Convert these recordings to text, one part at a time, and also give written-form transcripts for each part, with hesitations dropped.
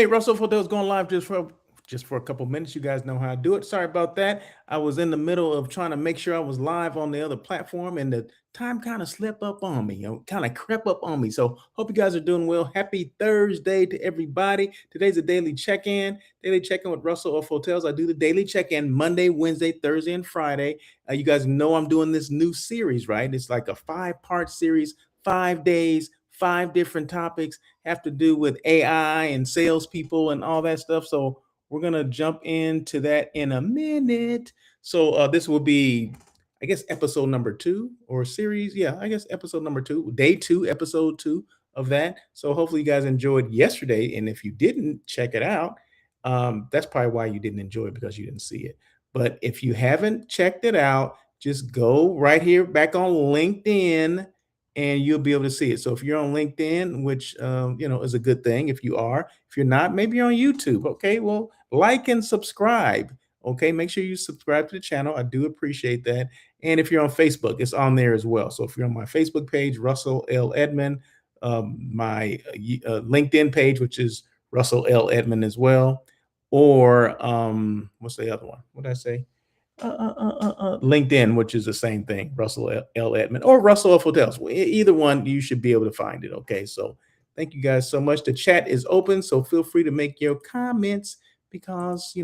Hey, Russell Fodell's going live just for a couple minutes. You guys know how I do it. Sorry about that. I was in the middle of trying to make sure I was live on the other platform, and the time kind of slipped up on me, kind of crept up on me. So hope you guys are doing well. Happy Thursday to everybody. Today's a daily check-in. Daily check-in with Russell of Hotels. I do the daily check-in Monday, Wednesday, Thursday, and Friday. You guys know I'm doing this new series, right? It's like a 5-part series, 5 days, 5 different topics have to do with AI and salespeople and all that stuff. So we're gonna jump into that in a minute. So this will be, I guess, episode number 2 or series. Yeah, I guess episode number 2, day 2, episode 2 of that. So hopefully you guys enjoyed yesterday, and if you didn't check it out, that's probably why you didn't enjoy it, because you didn't see it. But if you haven't checked it out, just go right here back on LinkedIn and you'll be able to see it. So if you're on LinkedIn, which is a good thing if you are. If you're not, maybe you're on YouTube. Okay, well, like and subscribe. Okay, make sure you subscribe to the channel. I do appreciate that. And if you're on Facebook, it's on there as well. So if you're on my Facebook page, Russell L. Edmond, my LinkedIn page, which is Russell L. Edmond as well, or what's the other one? What did I say? LinkedIn, which is the same thing, Russell L. Edmond or Russell F. Hotels. Either one, you should be able to find it. Okay, so thank you guys so much. The chat is open, so feel free to make your comments, because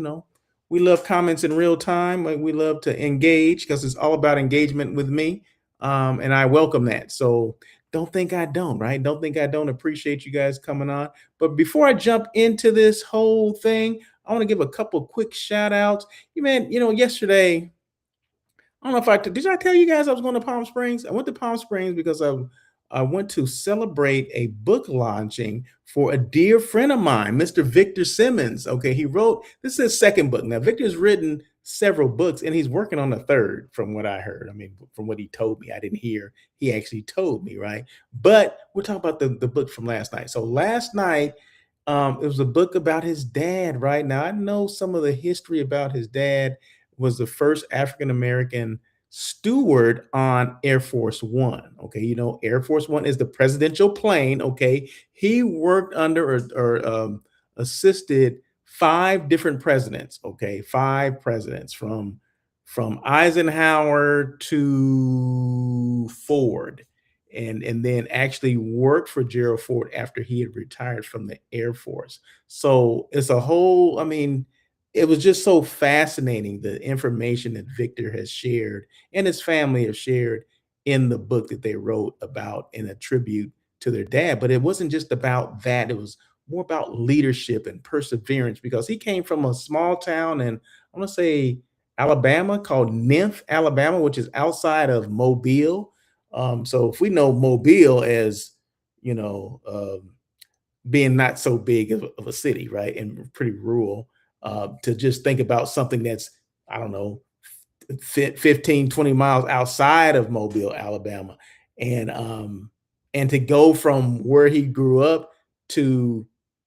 we love comments in real time. We love to engage, because it's all about engagement with me, and I welcome that. So don't think I don't, right? Don't think I don't appreciate you guys coming on. But before I jump into this whole thing, I want to give a couple quick shout outs. Yesterday, I don't know if did I tell you guys I was going to Palm Springs? I went to Palm Springs because I went to celebrate a book launching for a dear friend of mine, Mr. Victor Simmons. Okay, he wrote, this is his second book. Now, Victor's written several books, and he's working on the third, from what I heard. I mean, from what he told me. I didn't hear. He actually told me, right? But we're talking about the book from last night. So last night, it was a book about his dad, right? Now, I know some of the history about his dad. Was the first African American steward on Air Force One. Okay, Air Force One is the presidential plane. Okay, he worked under or assisted 5 different presidents. Okay, 5 presidents from Eisenhower to Ford, and then actually worked for Gerald Ford after he had retired from the Air Force. So it's a whole. I mean, it was just so fascinating, the information that Victor has shared and his family have shared in the book that they wrote about in a tribute to their dad. But it wasn't just about that, it was more about leadership and perseverance, because he came from a small town in, I want to say, Alabama, called Nymph, Alabama, which is outside of Mobile. So if we know Mobile as, you know, being not so big of a city, right, and pretty rural, to just think about something that's, I don't know, 15, 20 miles outside of Mobile, Alabama, and to go from where he grew up to,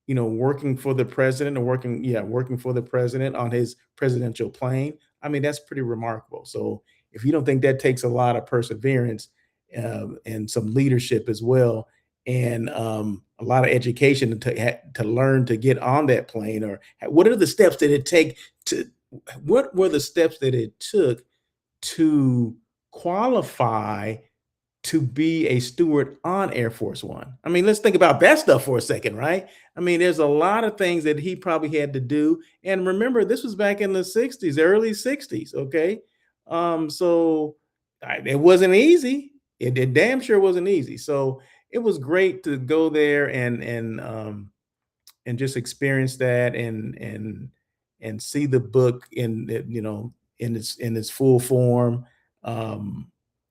working for the president, or working for the president on his presidential plane. I mean, that's pretty remarkable. So if you don't think that takes a lot of perseverance, and some leadership as well, and a lot of education to learn to get on that plane, or what are the steps that it take to what were the steps that it took to qualify to be a steward on Air Force One. I mean, let's think about that stuff for a second, right? I mean, there's a lot of things that he probably had to do. And remember, this was back in the 60s, early 60s, okay? So it wasn't easy. It damn sure wasn't easy. So it was great to go there and just experience that, and see the book in its full form.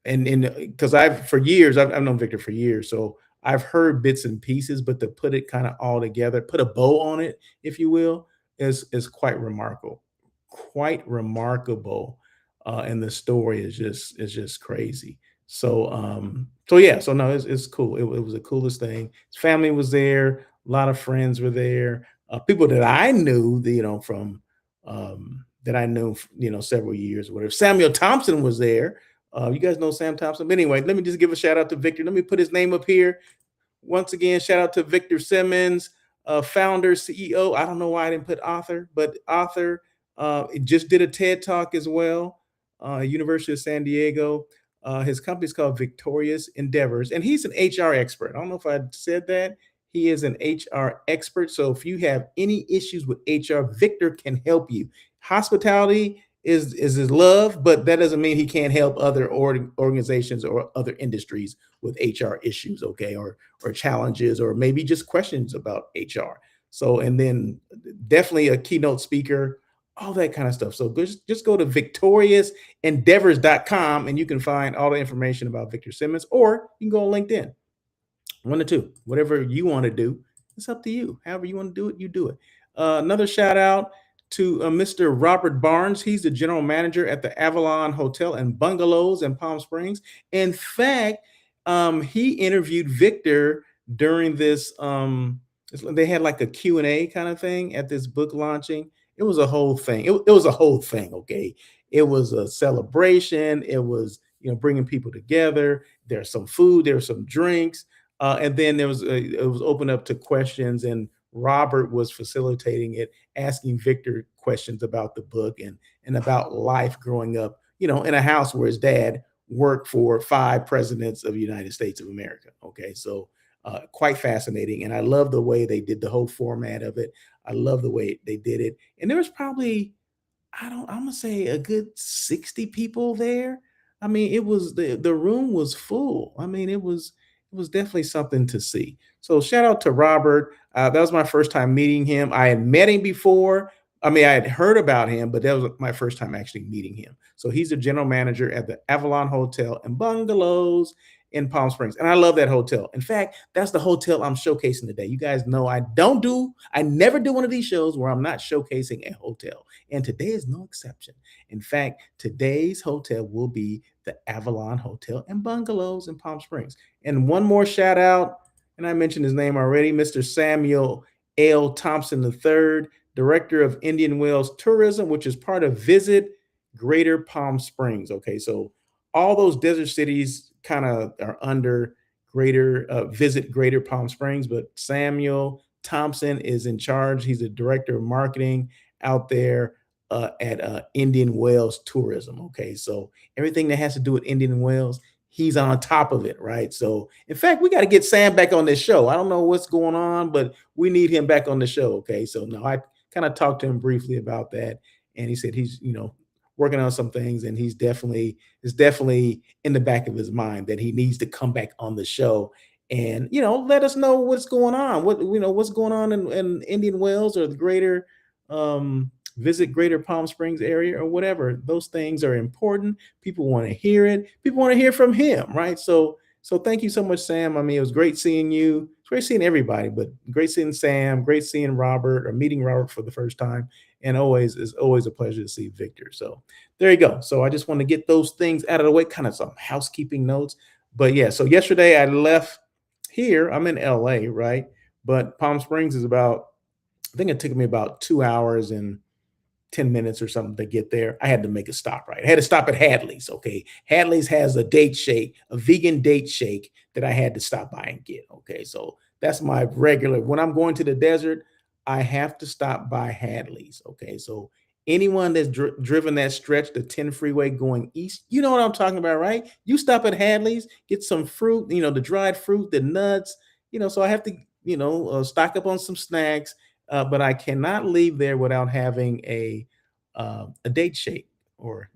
And because for years, I've known Victor for years, so I've heard bits and pieces, but to put it kind of all together, put a bow on it, if you will, is quite remarkable, quite remarkable. And the story is just crazy. So yeah, so no, it's cool. It was the coolest thing. His family was there, a lot of friends were there, people that I knew, from that I knew, several years, whatever. Samuel Thompson was there. You guys know Sam Thompson. But anyway, let me just give a shout out to Victor. Let me put his name up here. Once again, shout out to Victor Simmons. founder, CEO. I don't know why I didn't put author, but author. It just did a TED talk as well. University of San Diego. His company is called Victorious Endeavors, and he's an HR expert. I don't know if I said that. He is an HR expert. So if you have any issues with HR, Victor can help you. Hospitality is his love, but that doesn't mean he can't help other organizations or other industries with HR issues, okay, or challenges, or maybe just questions about HR. So, and then definitely a keynote speaker, all that kind of stuff. So just go to victoriousendeavors.com and you can find all the information about Victor Simmons, or you can go on LinkedIn. One or two, whatever you want to do. It's up to you. However you want to do it, you do it. Another shout out to Mr. Robert Barnes. He's the general manager at the Avalon Hotel and Bungalows in Palm Springs. In fact, he interviewed Victor during this. They had like a Q&A kind of thing at this book launching. It was a whole thing. It was a whole thing. Okay, it was a celebration. It was bringing people together. There's some food. There's some drinks. And then it was open up to questions, and Robert was facilitating it, asking Victor questions about the book and about life growing up, in a house where his dad worked for 5 presidents of the United States of America. Okay, so quite fascinating, and I love the way they did the whole format of it. I love the way they did it, and there was probably I'm gonna say a good 60 people there. I mean, it was the room was full. I mean, it was definitely something to see. So shout out to Robert. That was my first time meeting him. I had met him before. I mean, I had heard about him, but that was my first time actually meeting him. So he's the general manager at the Avalon Hotel and Bungalows in Palm Springs. And I love that hotel. In fact, that's the hotel I'm showcasing today. You guys know I never do one of these shows where I'm not showcasing a hotel. And today is no exception. In fact, today's hotel will be the Avalon Hotel and Bungalows in Palm Springs. And one more shout out, and I mentioned his name already, Mr. Samuel L. Thompson III, Director of Indian Wells Tourism, which is part of Visit Greater Palm Springs. Okay, so all those desert cities kind of are under Visit Greater Palm Springs, but Samuel Thompson is in charge. He's the director of marketing out there at Indian Wells Tourism. Okay, so everything that has to do with Indian Wells, he's on top of it, right? So, in fact, we got to get Sam back on this show. I don't know what's going on, but we need him back on the show. Okay, so no, I kind of talked to him briefly about that, and he said he's working on some things, and is definitely in the back of his mind that he needs to come back on the show and let us know what's going on, what's going on in Indian Wells or the greater Visit Greater Palm Springs area or whatever. Those things are important. People want to hear it. People want to hear from him, right? So thank you so much, Sam. I mean, it was great seeing you. It's great seeing everybody, but great seeing Sam, great seeing Robert or meeting Robert for the first time. And it's always a pleasure to see Victor. So there you go. So I just want to get those things out of the way, kind of some housekeeping notes. But yeah, so yesterday I left here. I'm in LA, right? But Palm Springs is I think it took me about 2 hours and 10 minutes or something to get there. I had to make a stop, right? I had to stop at Hadley's. Okay. Hadley's has a date shake, a vegan date shake that I had to stop by and get. Okay. So that's my regular, when I'm going to the desert, I have to stop by Hadley's. Okay. So anyone that's driven that stretch, the 10 freeway going east, you know what I'm talking about, right? You stop at Hadley's, get some fruit, the dried fruit, the nuts, so I have to, stock up on some snacks, but I cannot leave there without having a date shake, or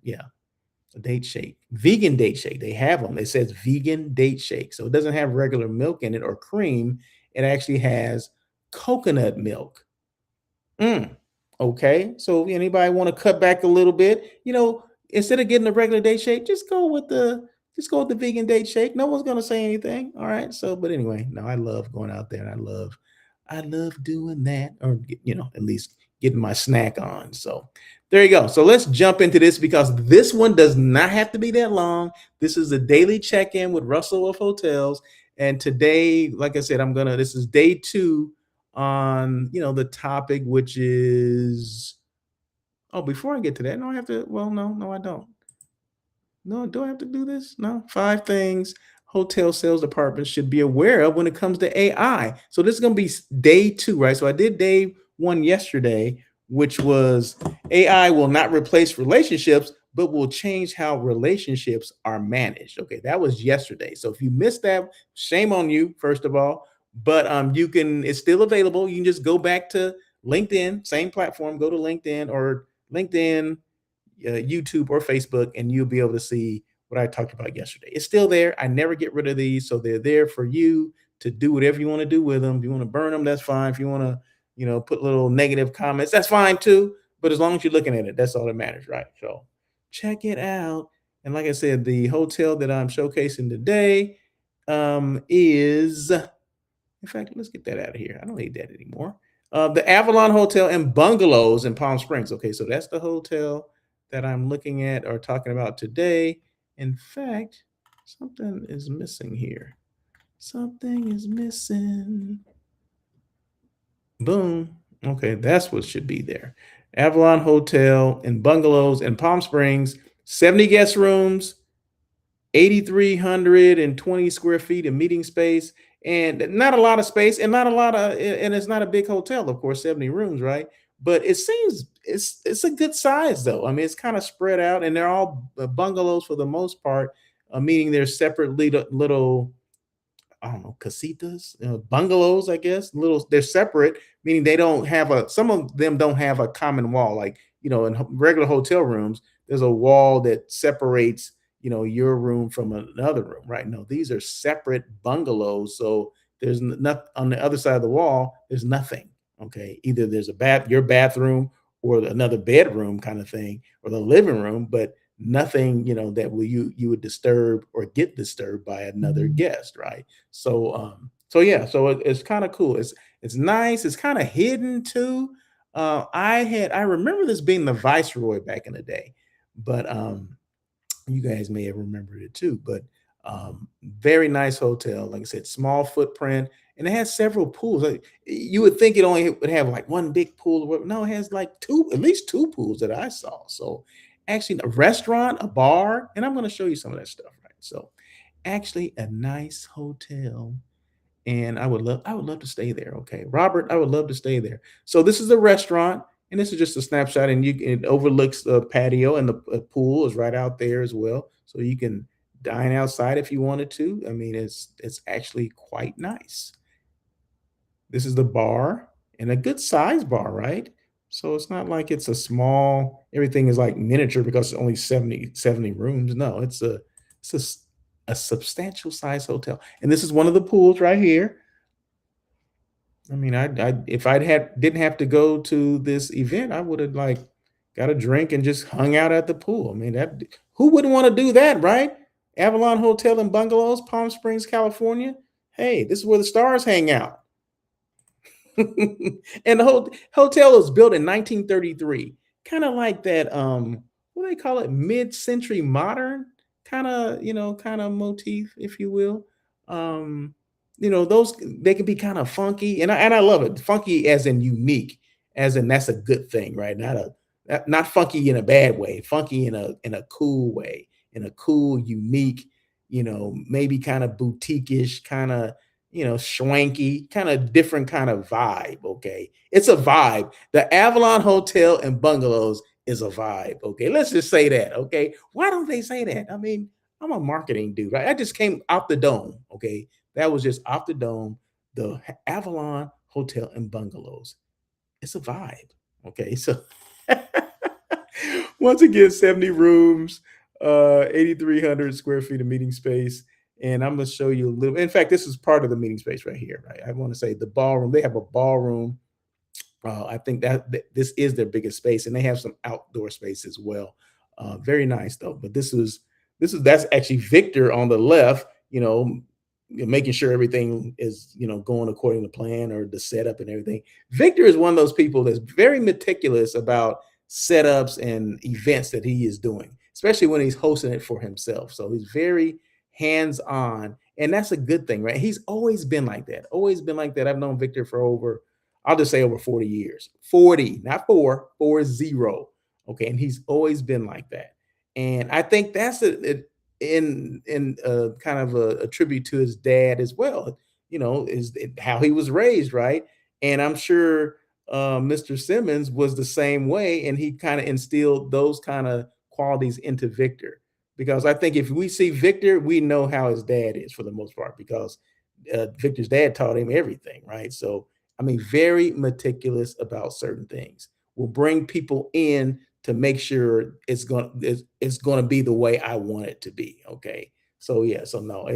a date shake, vegan date shake. They have them. It says vegan date shake, so it doesn't have regular milk in it or cream. It actually has coconut milk. Okay, so anybody want to cut back a little bit? Instead of getting a regular date shake, just go with the vegan date shake. No one's gonna say anything. All right. So, but anyway, no, I love going out there, and I love doing that, or at least getting my snack on. So there you go. So let's jump into this, because this one does not have to be that long. This is a daily check-in with Russell of Hotels. And today, like I said, this is day 2 on, the topic, which is, oh, before I get to that, no, I don't. No, do I have to do this? No, 5 things hotel sales departments should be aware of when it comes to AI. So this is going to be day 2, right? So I did day 1 yesterday, which was AI will not replace relationships, but will change how relationships are managed. Okay, that was yesterday. So if you missed that, shame on you, first of all. But you can, it's still available. You can just go back to LinkedIn, same platform, go to LinkedIn or LinkedIn, YouTube or Facebook, and you'll be able to see what I talked about yesterday. It's still there. I never get rid of these, so they're there for you to do whatever you want to do with them. If you want to burn them, that's fine. If you want to, put little negative comments, that's fine too. But as long as you're looking at it, that's all that matters, right? So check it out. And like I said, the hotel that I'm showcasing today is, in fact, let's get that out of here. I don't need that anymore. The Avalon Hotel and Bungalows in Palm Springs. Okay, so that's the hotel that I'm looking at or talking about today. In fact, something is missing here. Something is missing. Boom. Okay, that's what should be there. Avalon Hotel and Bungalows in Palm Springs, 70 guest rooms, 8,320 square feet of meeting space, and not a lot of space, and not a lot of, and it's not a big hotel, of course, 70 rooms, right? But it seems it's a good size though. I mean, it's kind of spread out, and they're all bungalows for the most part, meaning they're separate little, I don't know, casitas, bungalows, I guess. Little, they're separate, meaning they don't have a. Some of them don't have a common wall, like in regular hotel rooms. There's a wall that separates, your room from another room, right? No, these are separate bungalows, so there's not on the other side of the wall. There's nothing. Okay, either there's your bathroom, or another bedroom kind of thing, or the living room, but nothing, that you would disturb or get disturbed by another guest, right? So yeah, so it's kind of cool. It's nice. It's kind of hidden too. I remember this being the Viceroy back in the day, but you guys may have remembered it too. But very nice hotel. Like I said, small footprint, and it has several pools. Like, you would think it only would have like one big pool. No, it has like two, at least two pools that I saw. So actually, a restaurant, a bar, and I'm going to show you some of that stuff, right? So actually, a nice hotel, and I would love to stay there. Okay, Robert, I would love to stay there. So this is the restaurant, and this is just a snapshot, and it overlooks the patio, and the pool is right out there as well, so you can dine outside if you wanted to. I mean, it's actually quite nice. This is the bar, and a good size bar, right? So it's not like it's a small, everything is like miniature because it's only 70 rooms. No, it's a substantial size hotel. And this is one of the pools right here. I mean, I if I'd had didn't have to go to this event, I would have like got a drink and just hung out at the pool. I mean, that who wouldn't want to do that, right? Avalon Hotel and Bungalows, Palm Springs, California. Hey, this is where the stars hang out. And the whole hotel was built in 1933, kind of like that. What do they call it? Mid-century modern kind of motif, if you will. Um, those, they can be kind of funky, and I love it. Funky as in unique, as in that's a good thing, right? Not funky in a bad way, funky in a cool way, in a cool, unique, maybe kind of boutique-ish, kind of, swanky, kind of different kind of vibe. Okay. It's a vibe. The Avalon Hotel and Bungalows is a vibe. Okay. Let's just say that. Okay. Why don't they say that? I mean, I'm a marketing dude, right? I just came off the dome. Okay. That was just off the dome. The Avalon Hotel and Bungalows. It's a vibe. Okay. So once again, 70 rooms, 8,300 square feet of meeting space. And I'm going to show you a little. In fact, this is part of the meeting space right here, right? I want to say the ballroom. They have a ballroom. I think that this is their biggest space, and they have some outdoor space as well. Very nice though. But that's actually Victor on the left. Making sure everything is going according to plan, or the setup and everything. Victor is one of those people that's very meticulous about setups and events that he is doing, especially when he's hosting it for himself. So he's very hands on, and that's a good thing, right? He's always been like that. Always been like that. I've known Victor for I'll just say over 40 years. 40, not 40. Okay, and he's always been like that. And I think in kind of a tribute to his dad as well. Is how he was raised, right? And I'm sure Mr. Simmons was the same way, and he kind of instilled those kind of qualities into Victor. Because I think if we see Victor, we know how his dad is for the most part, because Victor's dad taught him everything, right? So I mean, very meticulous about certain things. Will bring people in to make sure it's going to be the way I want it to be. Okay, so yeah, so no,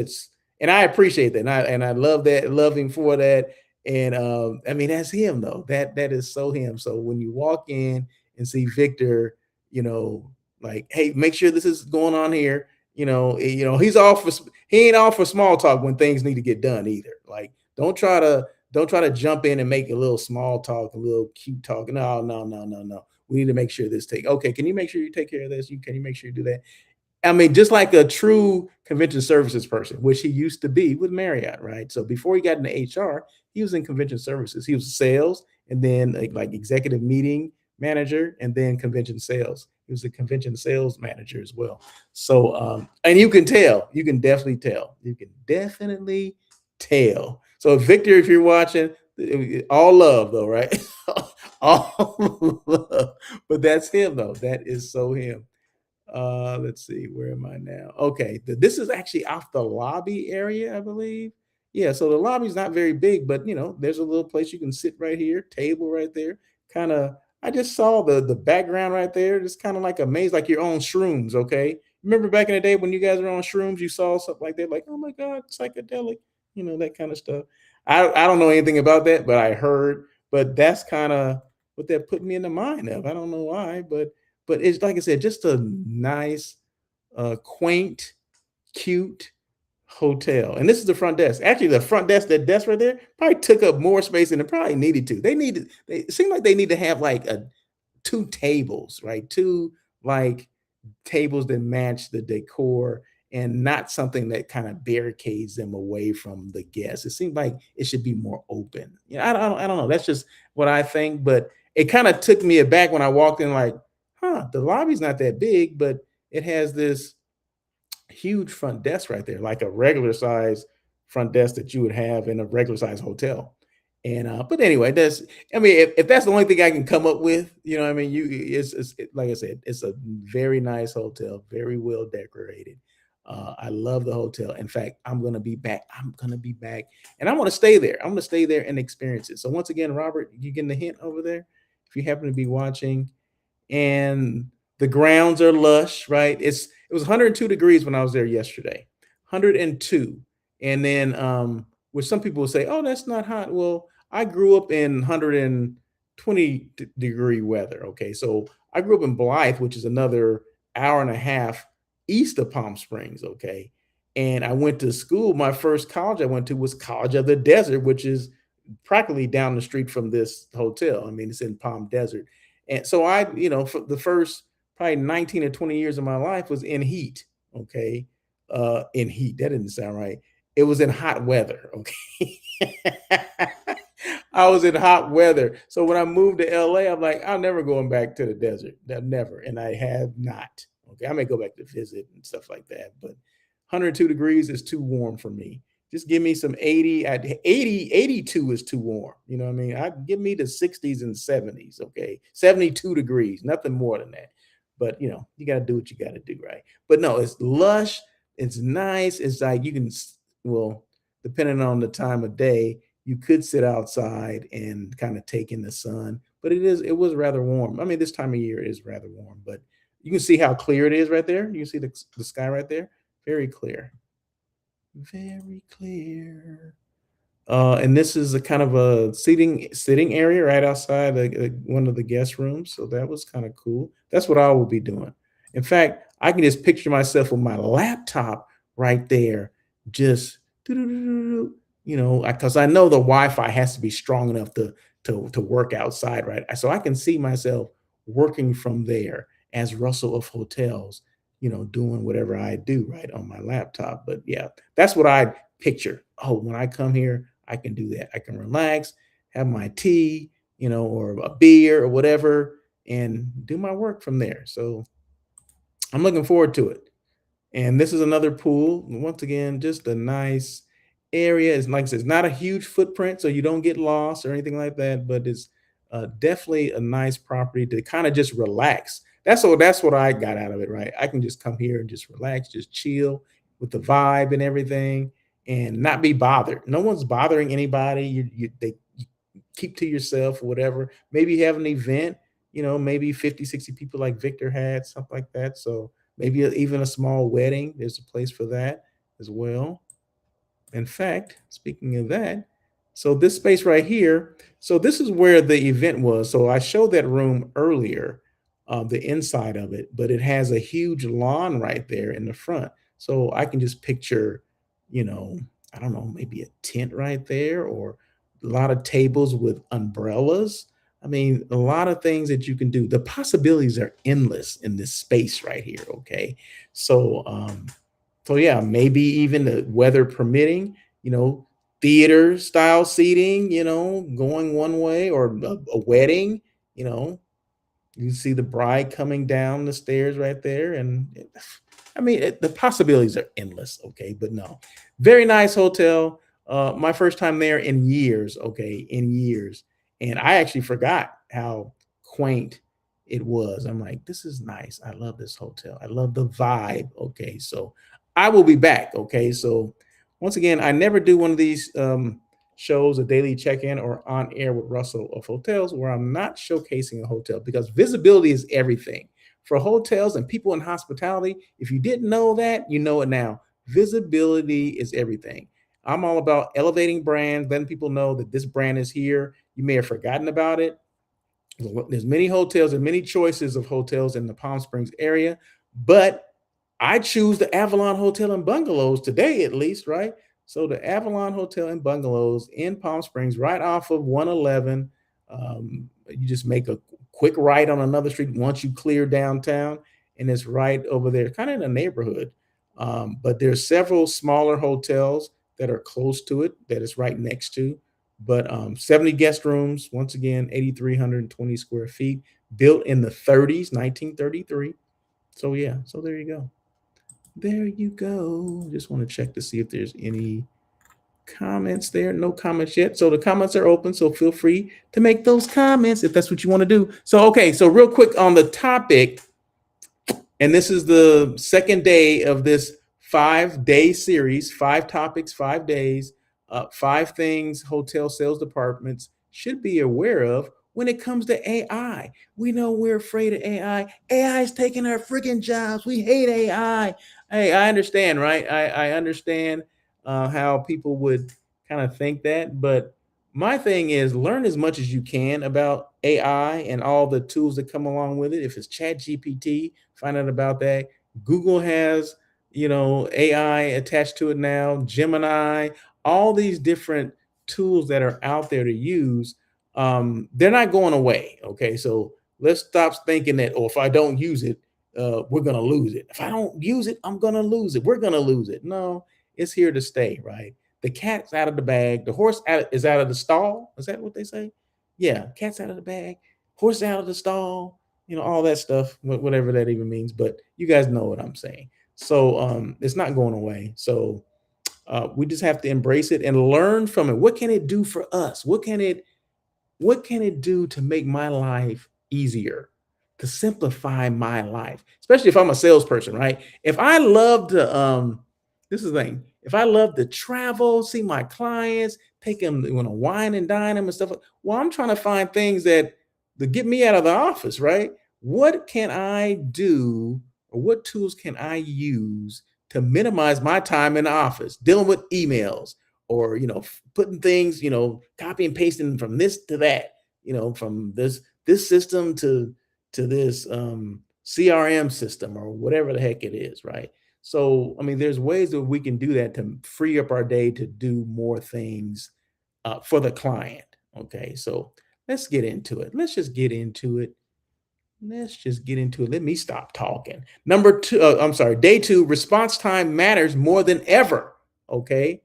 and I appreciate that, and I love that, love him for that. And I mean, that's him though. That is so him. So when you walk in and see Victor, you know, like, hey, make sure this is going on here. He ain't all for small talk when things need to get done either. Like, don't try to jump in and make a little small talk, a little cute talk. No, no, no, no, no. We need to make sure this take. Okay, can you make sure you take care of this? Can you make sure you do that? I mean, just like a true convention services person, which he used to be with Marriott, right? So before he got into HR, he was in convention services. He was sales, and then like executive meeting manager, and then convention sales. He was a convention sales manager as well. So, and you can definitely tell. You can definitely tell. So, Victor, if you're watching, all love though, right? All love. But that's him though. That is so him. Let's see, where am I now? Okay, this is actually off the lobby area, I believe. Yeah, so the lobby's not very big, but there's a little place you can sit right here, table right there. Kind of, I just saw the background right there. It's kind of like a maze, like your own shrooms. Okay, remember back in the day when you guys were on shrooms, you saw something like that, like, oh my god, psychedelic, that kind of stuff. I don't know anything about that, but I heard. But that's kind of what that put me in the mind of. I don't know why, but it's like I said, just a nice, quaint, cute hotel. And this is the front desk. Actually, the front desk, that desk right there, probably took up more space than it probably needed to. It seemed like they need to have like two tables, right? Two like tables that match the decor, and not something that kind of barricades them away from the guests. It seems like it should be more open. I don't know. That's just what I think. But it kind of took me aback when I walked in, like, the lobby's not that big, but it has this huge front desk right there, like a regular size front desk that you would have in a regular size hotel. And but anyway, I mean, if that's the only thing I can come up with, I mean, like I said, it's a very nice hotel, very well decorated. I love the hotel. In fact, I'm gonna be back. And I want to stay there. I'm gonna stay there and experience it. So once again, Robert, you getting the hint over there? If you happen to be watching, and the grounds are lush, right? It was 102 degrees when I was there yesterday. 102. And then which some people will say, "Oh, that's not hot." Well, I grew up in 120 degree weather, okay? So, I grew up in Blythe, which is another hour and a half east of Palm Springs, okay? And I went to school. My first college I went to was College of the Desert, which is practically down the street from this hotel. I mean, it's in Palm Desert. And so for the first probably 19 or 20 years of my life was in heat. Okay. In heat. That didn't sound right. It was in hot weather. Okay. I was in hot weather. So when I moved to LA, I'm like, I'm never going back to the desert. Never. And I have not. Okay. I may go back to visit and stuff like that, but 102 degrees is too warm for me. Just give me some 80 at 80, 82 is too warm. You know what I mean? I give me the 60s and 70s. Okay. 72 degrees, nothing more than that. But you got to do what you got to do, right? But no, it's lush. It's nice. It's like well, depending on the time of day, you could sit outside and kind of take in the sun. But it was rather warm. I mean, this time of year is rather warm, but you can see how clear it is right there. You can see the sky right there. Very clear. Very clear. And this is a kind of a sitting area right outside one of the guest rooms. So that was kind of cool. That's what I will be doing. In fact, I can just picture myself with my laptop right there, just because I know the Wi-Fi has to be strong enough to work outside, right? So I can see myself working from there as Russell of Hotels, doing whatever I do right on my laptop. But yeah, that's what I picture. Oh, when I come here, I can do that. I can relax, have my tea, or a beer or whatever, and do my work from there. So I'm looking forward to it. And this is another pool. Once again, just a nice area. It's like I said, it's not a huge footprint, so you don't get lost or anything like that. But it's definitely a nice property to kind of just relax. That's what I got out of it, right? I can just come here and just relax, just chill with the vibe and everything, and not be bothered. No one's bothering anybody. You keep to yourself or whatever. Maybe you have an event, maybe 50, 60 people like Victor had, something like that. So maybe even a small wedding. There's a place for that as well. In fact, speaking of that, so this space right here, so this is where the event was. So I showed that room earlier, the inside of it, but it has a huge lawn right there in the front. So I can just picture, you know, I don't know, maybe a tent right there or a lot of tables with umbrellas. I mean, a lot of things that you can do. The possibilities are endless in this space right here. Okay. So, yeah, maybe even the weather permitting, theater style seating, going one way or a wedding, you know, you see the bride coming down the stairs right there. I mean, the possibilities are endless. Okay. But no, very nice hotel. My first time there in years. Okay. In years. And I actually forgot how quaint it was. I'm like, this is nice. I love this hotel. I love the vibe. Okay. So I will be back. Okay. So once again, I never do one of these shows, a daily check-in or on air with Russell of hotels, where I'm not showcasing a hotel because visibility is everything for hotels and people in hospitality. If you didn't know that, you know it now. Visibility is everything. I'm all about elevating brands, letting people know that this brand is here. You may have forgotten about it. There's many hotels and many choices of hotels in the Palm Springs area, but I choose the Avalon Hotel and Bungalows today, at least, right? So the Avalon Hotel and Bungalows in Palm Springs, right off of 111. You just make a quick right on another street once you clear downtown, and it's right over there, kind of in a neighborhood. But there's several smaller hotels that are close to it that it's right next to. But 70 guest rooms, once again, 8,320 square feet, built in the 30s, 1933. So yeah, so there you go. There you go. Just want to check to see if there's any comments there. No comments yet. So the comments are open. So feel free to make those comments if that's what you want to do. So, okay. So, real quick on the topic, and this is the second day of this 5-day series, 5 topics, 5 days, 5 things hotel sales departments should be aware of when it comes to AI. We know we're afraid of AI. AI is taking our freaking jobs. We hate AI. Hey, I understand, right? I understand how people would kind of think that, but my thing is learn as much as you can about AI and all the tools that come along with it. If it's Chat GPT, find out about that. Google has, AI attached to it now, Gemini, all these different tools that are out there to use. They're not going away. Okay. So let's stop thinking that, oh, if I don't use it, we're going to lose it. If I don't use it, I'm going to lose it. We're going to lose it. No, it's here to stay, right? The cat's out of the bag. The horse is out of the stall. Is that what they say? Yeah, cat's out of the bag, horse out of the stall. All that stuff, whatever that even means. But you guys know what I'm saying. So it's not going away. So we just have to embrace it and learn from it. What can it do for us? What can it do to make my life easier, to simplify my life, especially if I'm a salesperson, right? If I love to this is the thing, if I love to travel, see my clients, take them, wine and dine them and stuff, well, I'm trying to find things that get me out of the office, right? What can I do, or what tools can I use to minimize my time in the office dealing with emails, or putting things, copy and pasting from this to that, from this system to this CRM system or whatever the heck it is, right? So, I mean, there's ways that we can do that to free up our day to do more things for the client. Okay, so let's get into it. Let's just get into it. Let's just get into it. Let me stop talking. Number two, I'm sorry, day two, response time matters more than ever. Okay,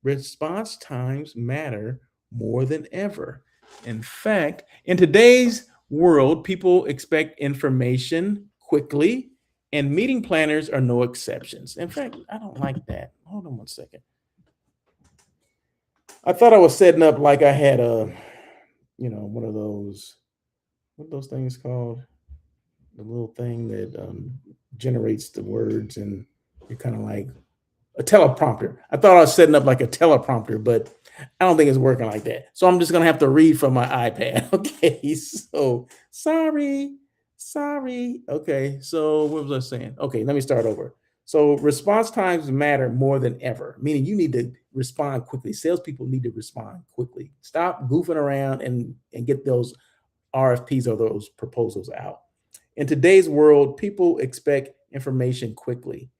response times matter more than ever. In fact, in today's world, people expect information quickly And meeting planners are no exceptions. In fact, I don't like that. Hold on one second. I thought I was setting up like I had one of those, what are those things called? The little thing that generates the words, and you're kind of like a teleprompter. I thought I was setting up like a teleprompter, but I don't think it's working like that. So I'm just gonna have to read from my iPad. Okay, so sorry. Okay, so what was I saying? Okay, let me start over. So response times matter more than ever, meaning you need to respond quickly. Salespeople need to respond quickly. Stop goofing around and get those RFPs or those proposals out. In today's world, people expect information quickly,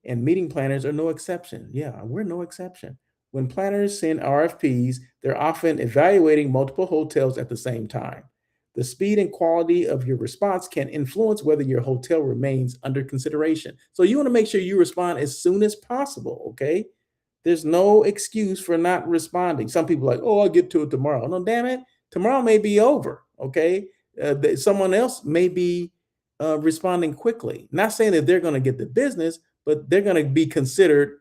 and meeting planners are no exception. Yeah, we're no exception. When planners send RFPs, they're often evaluating multiple hotels at the same time. The speed and quality of your response can influence whether your hotel remains under consideration. So you want to make sure you respond as soon as possible, okay? There's no excuse for not responding. Some people are like, oh, I'll get to it tomorrow. No, damn it. Tomorrow may be over, okay? Someone else may be responding quickly. Not saying that they're going to get the business, but they're going to be considered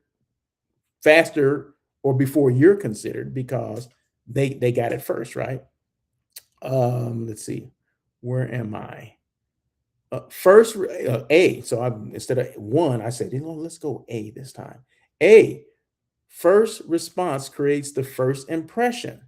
faster or before you're considered because they got it first, right? Let's see, where am I? First, A. So I instead of one, I said, let's go A this time. A. First response creates the first impression.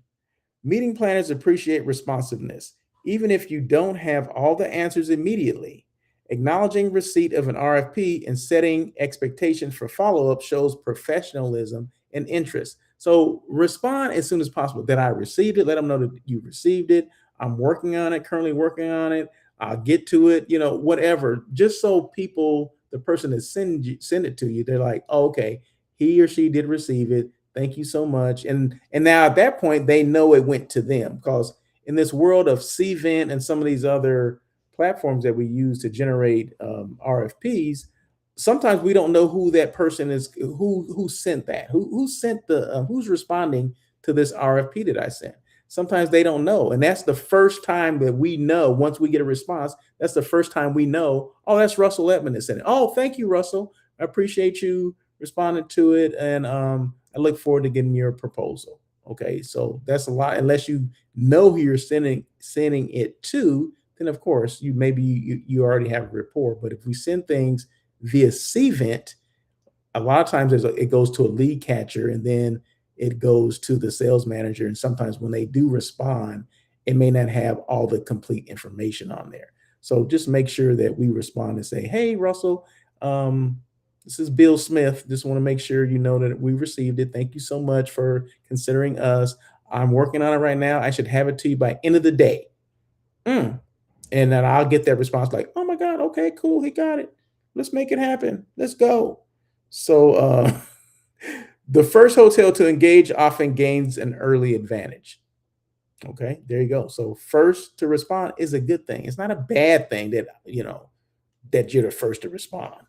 Meeting planners appreciate responsiveness, even if you don't have all the answers immediately. Acknowledging receipt of an RFP and setting expectations for follow up shows professionalism and interest. So respond as soon as possible that I received it. Let them know that you received it. I'm working on it, currently working on it. I'll get to it, whatever. Just so people, the person that send it to you, they're like, oh, okay, he or she did receive it. Thank you so much. And now at that point, they know it went to them because in this world of Cvent and some of these other platforms that we use to generate RFPs, sometimes we don't know who that person is, who sent that, who sent who's responding to this RFP that I sent. Sometimes they don't know, and that's the first time that we know. Once we get a response, that's the first time we know. Oh, that's Russell Edmond that sent it. Oh, thank you, Russell. I appreciate you responding to it, and I look forward to getting your proposal. Okay, so that's a lot. Unless you know who you're sending it to, then of course you already have a rapport. But if we send things via Cvent, a lot of times it goes to a lead catcher, and then it goes to the sales manager. And sometimes when they do respond, it may not have all the complete information on there. So just make sure that we respond and say, "Hey, Russell, this is Bill Smith. Just want to make sure you know that we received it. Thank you so much for considering us. I'm working on it right now. I should have it to you by end of the day." Mm. And then I'll get that response like, "Oh my God, okay, cool, he got it. Let's make it happen. Let's go." So the first hotel to engage often gains an early advantage. Okay, there you go. So first to respond is a good thing. It's not a bad thing that you're the first to respond.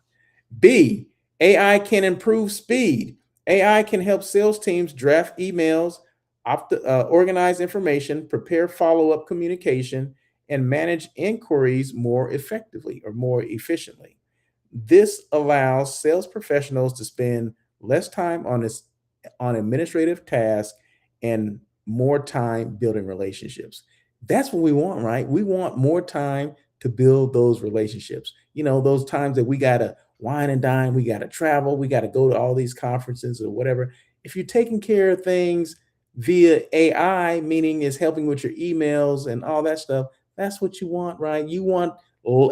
B, AI can improve speed. AI can help sales teams draft emails, organize information, prepare follow up communication, and manage inquiries more effectively or more efficiently. This allows sales professionals to spend less time on administrative tasks and more time building relationships. That's what we want, right? We want more time to build those relationships. Those times that we got to wine and dine, we got to travel, we got to go to all these conferences or whatever. If you're taking care of things via AI, meaning is helping with your emails and all that stuff, that's what you want, right? You want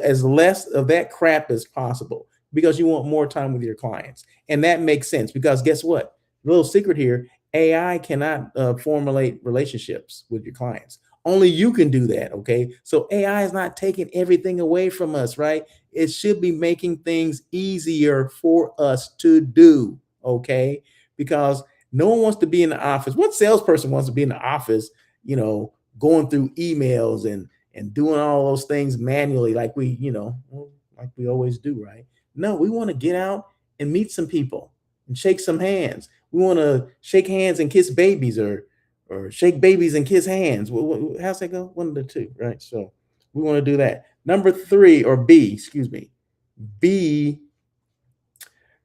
as less of that crap as possible because you want more time with your clients. And that makes sense because guess what? Little secret here, AI cannot formulate relationships with your clients. Only you can do that. Okay. So AI is not taking everything away from us, right? It should be making things easier for us to do. Okay. Because no one wants to be in the office. What salesperson wants to be in the office, going through emails and doing all those things manually like like we always do, right? No, we want to get out and meet some people and shake some hands. We want to shake hands and kiss babies or shake babies and kiss hands. How's that go? One of the two, right? So we want to do that. Number three, or B, excuse me. B,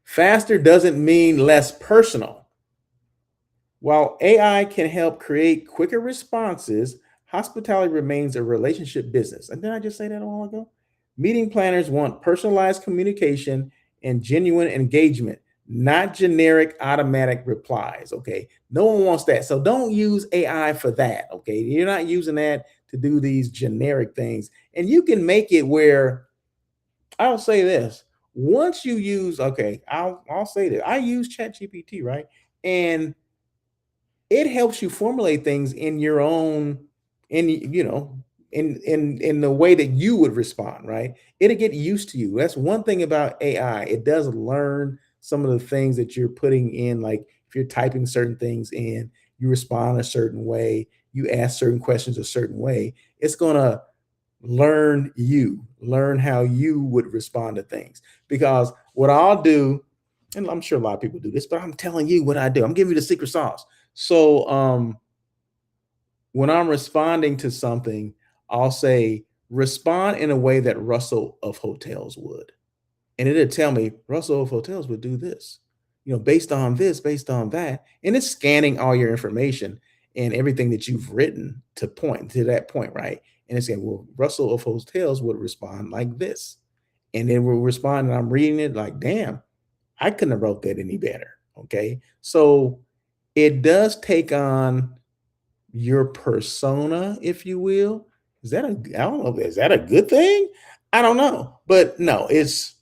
faster doesn't mean less personal. While AI can help create quicker responses, hospitality remains a relationship business. And did I just say that a while ago? Meeting planners want personalized communication and genuine engagement, not generic automatic replies. Okay. No one wants that. So don't use AI for that. Okay. You're not using that to do these generic things. And you can make it where I'll say this. Once you use, okay, I'll say that I use ChatGPT, right? And it helps you formulate things in your own in the way that you would respond, right? It'll get used to you. That's one thing about AI. It does learn some of the things that you're putting in, like if you're typing certain things in, you respond a certain way, you ask certain questions a certain way, it's going to learn how you would respond to things. Because what I'll do, and I'm sure a lot of people do this, but I'm telling you what I do. I'm giving you the secret sauce. So when I'm responding to something, I'll say respond in a way that Russell of Hotels would. And it'll tell me Russell of Hotels would do this, based on this, based on that. And it's scanning all your information and everything that you've written to point to that point, right? And it's saying, well, Russell of Hotels would respond like this. And then we'll respond, and I'm reading it like, damn, I couldn't have wrote that any better. Okay. So it does take on your persona, if you will. I don't know, is that a good thing? I don't know. But no, it's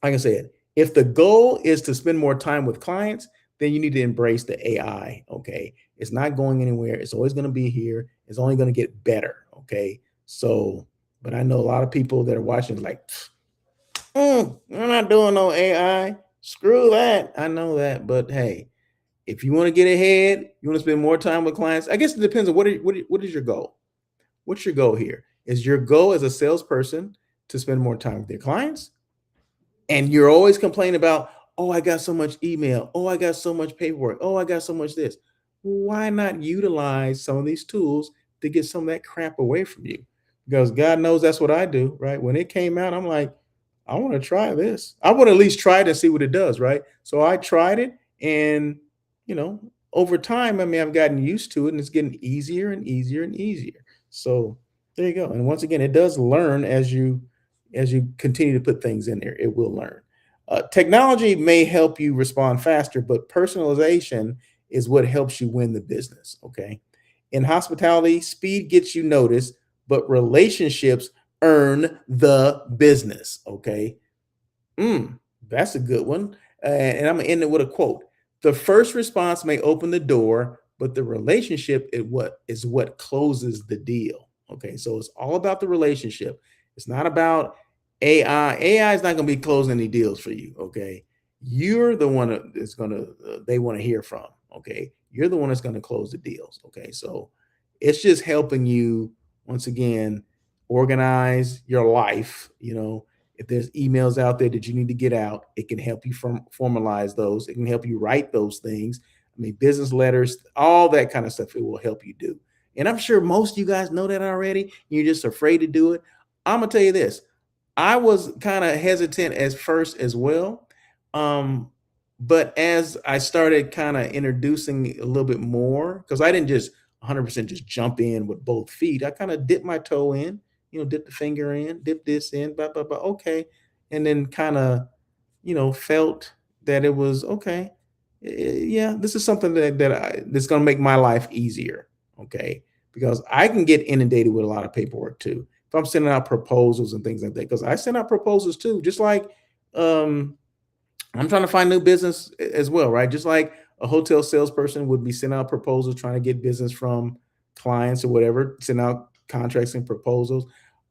like I said, if the goal is to spend more time with clients, then you need to embrace the AI. Okay. It's not going anywhere. It's always going to be here. It's only going to get better. Okay. So, but I know a lot of people that are watching like, I'm not doing no AI. Screw that. I know that. But hey, if you want to get ahead, you want to spend more time with clients. I guess it depends on what is your goal? What's your goal here? Is your goal as a salesperson to spend more time with your clients? And you're always complaining about, oh, I got so much email. Oh, I got so much paperwork. Oh, I got so much this. Why not utilize some of these tools to get some of that crap away from you? Because God knows that's what I do, right? When it came out, I'm like, I want to try this. I want to at least try it and see what it does, right? So I tried it, and over time, I mean, I've gotten used to it, and it's getting easier and easier and easier. So there you go. And once again, it does learn as you continue to put things in there. It will learn. Technology may help you respond faster, but personalization is what helps you win the business. Okay. In hospitality, speed gets you noticed, but relationships earn the business. Okay. That's a good one. And I'm gonna end it with a quote. The first response may open the door, but the relationship is what closes the deal. Okay, so it's all about the relationship. It's not about AI. AI is not going to be closing any deals for you. Okay, you're the one that's going to they want to hear from. Okay, you're the one that's going to close the deals. Okay, so it's just helping you once again organize your life. If there's emails out there that you need to get out, it can help you formalize those. It can help you write those things. I mean, business letters, all that kind of stuff, it will help you do. And I'm sure most of you guys know that already. You're just afraid to do it. I'm going to tell you this. I was kind of hesitant at first as well. Um, but as I started kind of introducing a little bit more, because I didn't just 100% just jump in with both feet, I kind of dipped my toe in, dip the finger in, dip this in, blah, blah, blah. Okay. And then kind of, felt that it was okay. Yeah, this is something that's going to make my life easier. Okay. Because I can get inundated with a lot of paperwork too. If I'm sending out proposals and things like that, because I send out proposals too, just like um, I'm trying to find new business as well, right? Just like a hotel salesperson would be sending out proposals, trying to get business from clients or whatever, send out contracts and proposals.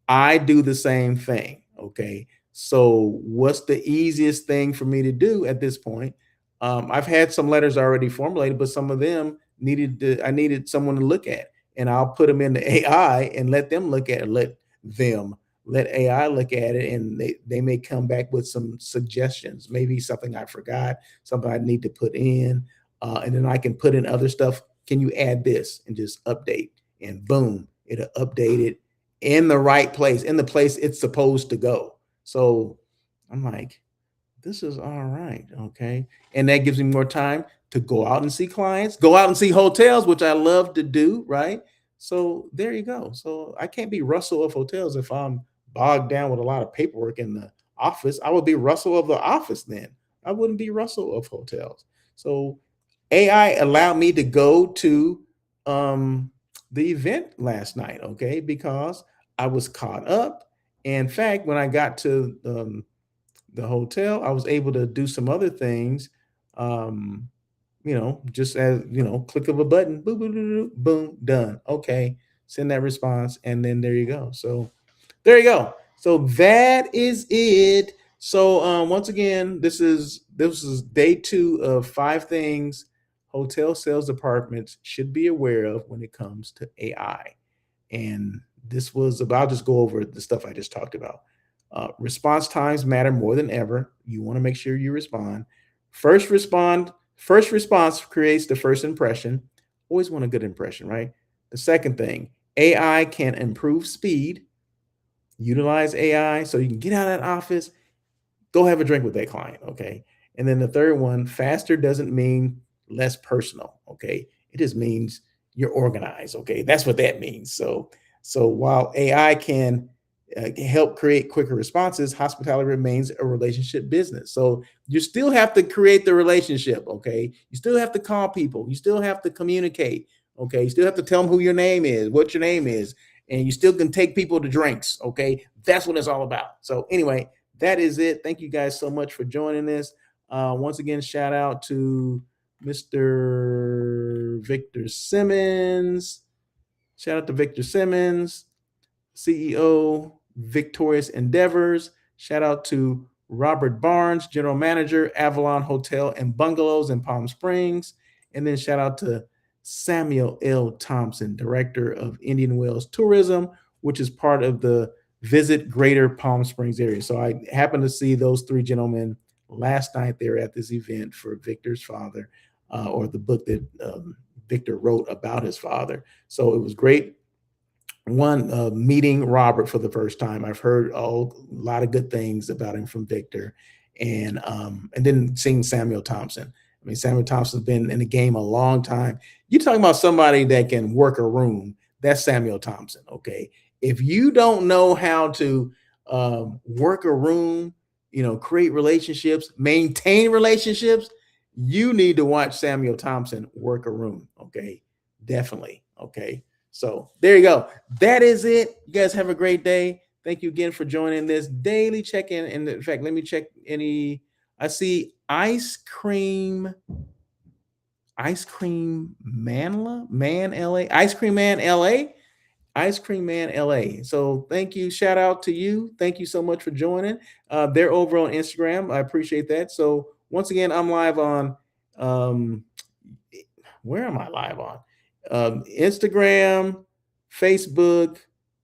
I do the same thing. Okay. So, what's the easiest thing for me to do at this point? I've had some letters already formulated, but some of them I needed someone to look at, and I'll put them into AI and let them look at it. Let AI look at it, and they may come back with some suggestions, maybe something I forgot, something I need to put in, and then I can put in other stuff. Can you add this and just update? And boom, it'll update it in the right place, in the place it's supposed to go. So I'm like, this is all right. Okay. And that gives me more time to go out and see clients, go out and see hotels, which I love to do. Right. So there you go. So I can't be Russell of hotels if I'm bogged down with a lot of paperwork in the office. I would be Russell of the office then. I wouldn't be Russell of hotels. So AI allowed me to go to um, the event last night. Okay. Because I was caught up. In fact, when I got to the hotel, I was able to do some other things. Um, just as click of a button, boom, boom, boom, boom, done. Okay, send that response, and then there you go. So there you go. So that is it. So once again, this is day 2 of 5 things hotel sales departments should be aware of when it comes to AI. And this was about, I'll just go over the stuff I just talked about. Response times matter more than ever. You want to make sure you respond. First response creates the first impression. Always want a good impression, right? The second thing, AI can improve speed. Utilize AI so you can get out of that office, go have a drink with that client. Okay. And then the third one, faster doesn't mean less personal. Okay. It just means you're organized. Okay. That's what that means. So while AI can help create quicker responses, hospitality remains a relationship business. So you still have to create the relationship. Okay. You still have to call people. You still have to communicate. Okay. You still have to tell them who your name is, what your name is, and you still can take people to drinks. Okay. That's what it's all about. So anyway, that is it. Thank you guys so much for joining this. Once again, shout out to Mr. Victor Simmons. Shout out to Victor Simmons, CEO, Victorious Endeavors. Shout out to Robert Barnes, General Manager, Avalon Hotel and Bungalows in Palm Springs. And then shout out to Samuel L. Thompson, Director of Indian Wells Tourism, which is part of the Visit Greater Palm Springs area. So I happened to see those 3 gentlemen last night. They were at this event for Victor's father, or the book that Victor wrote about his father. So it was great. One, meeting Robert for the first time. I've heard a lot of good things about him from Victor, and then seeing Samuel Thompson. I mean, Samuel Thompson's been in the game a long time. You're talking about somebody that can work a room. That's Samuel Thompson. Okay, if you don't know how to work a room, create relationships, maintain relationships, you need to watch Samuel Thompson work a room. Okay, definitely. Okay. So there you go. That is it. You guys have a great day. Thank you again for joining this daily check-in. And in fact, let me check any. I see ice cream man LA, ice cream man LA, ice cream man LA. So thank you. Shout out to you. Thank you so much for joining. They're over on Instagram. I appreciate that. So once again, I'm live on um, where am I live on? Instagram, Facebook,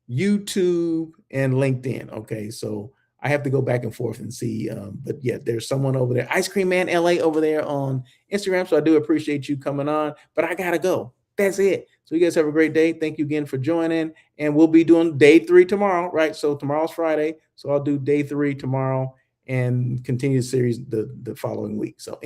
YouTube, and LinkedIn. Okay, so I have to go back and forth and see. But yeah, there's someone over there, Ice Cream Man LA over there on Instagram. So I do appreciate you coming on, but I gotta go. That's it. So you guys have a great day. Thank you again for joining. And we'll be doing day 3 tomorrow, right? So tomorrow's Friday. So I'll do day 3 tomorrow and continue the series the following week. So anyway.